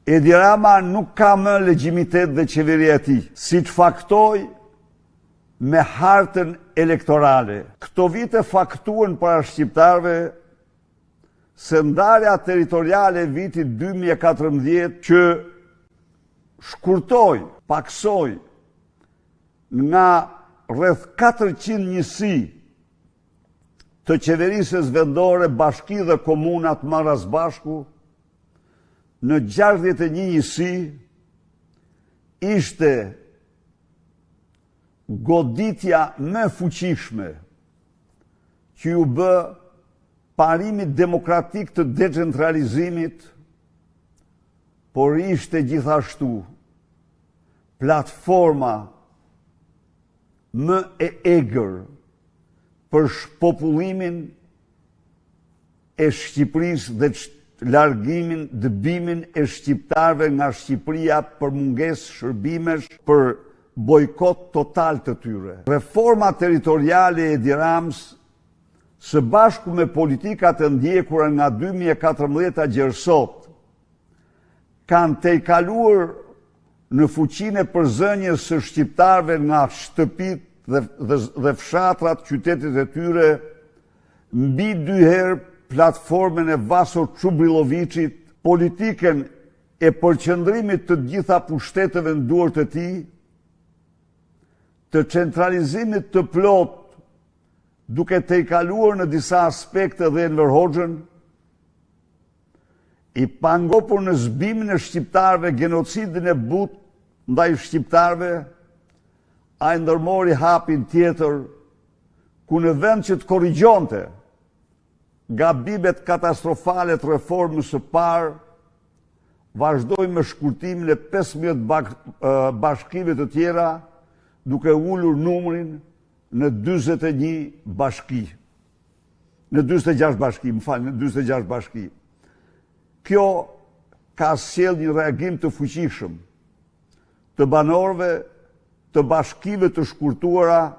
Edi Rama nuk ka më legjimitet dhe qeveria e tij, siç faktoi me hartën elektorale. Këto vite faktuan para shqiptarëve se ndarja territoriale e vitit 2014 që shkurtoi, paksoi nga rreth 400 njësi të qeverisës vendore, bashki dhe komunat marrë bashku, në 61 njësi ishte goditja më fuqishme që ju bë parimit demokratik të decentralizimit, por ishte gjithashtu platforma më e egër për shpopullimin e Shqipërisë dhe largimin, dëbimin e shqiptarëve nga Shqipëria për mungesë shërbimesh, për bojkot total të tyre. Reforma territoriale e Edi Ramës, së bashku me politikat e ndjekura nga 2014 gjeri sot, kanë tejkaluar në fuqinë e përzënjes së shqiptarëve nga shtëpitë dhe fshatrat, qytetet e tyre, mbi 2 herë platformën e Vaso Çubrilovicit, politikën e përqendrimit të gjitha pushteteve në duart e tij, të centralizimit të plot, duke tejkaluar në disa aspekte dhe Enver Hoxhën, i pangopur në zbimin e shqiptarëve, genocidin e but ndaj shqiptarëve, ai ndërmori hapin tjetër, ku në vend që të korrigjonte gabimet katastrofale të reformës së parë, vazhdoi me shkurtimin e 15 bashkive të tjera, duke ulur numrin në 41 bashki. Në 46 bashki, në 46 bashki. Kjo ka sjellë një reagim të fuqishëm të banorëve të bashkive të shkurtuara,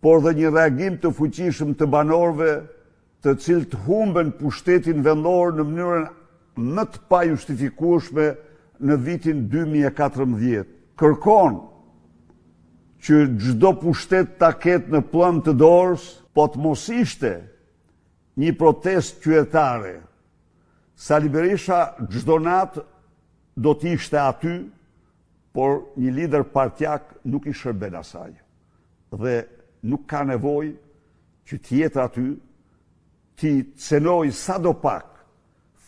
por dhe një reagim të fuqishëm të banorëve të cilët humben pushtetin vendor në mënyrën më të pajustifikueshme në vitin 2014. Kërkon që çdo pushtet ta ketë në plën të dorës, po të mos ishte një protestë qytetare. Sali Berisha çdo natë do të ishte aty, por një lider partjak nuk i shërben asaj. Dhe nuk ka nevojë që të jetë aty, ti cenoj sa do pak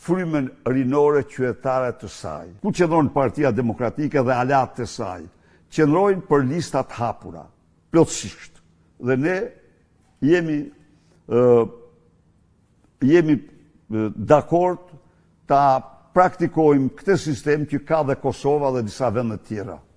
frymën rinore qytetare të saj. Ku qëndron Partia Demokratike dhe aleat të saj? Qëndrojnë për listat hapura, plotësisht. Dhe ne jemi dakord ta praktikojmë këtë sistem që ka dhe Kosova dhe disa vende tjera.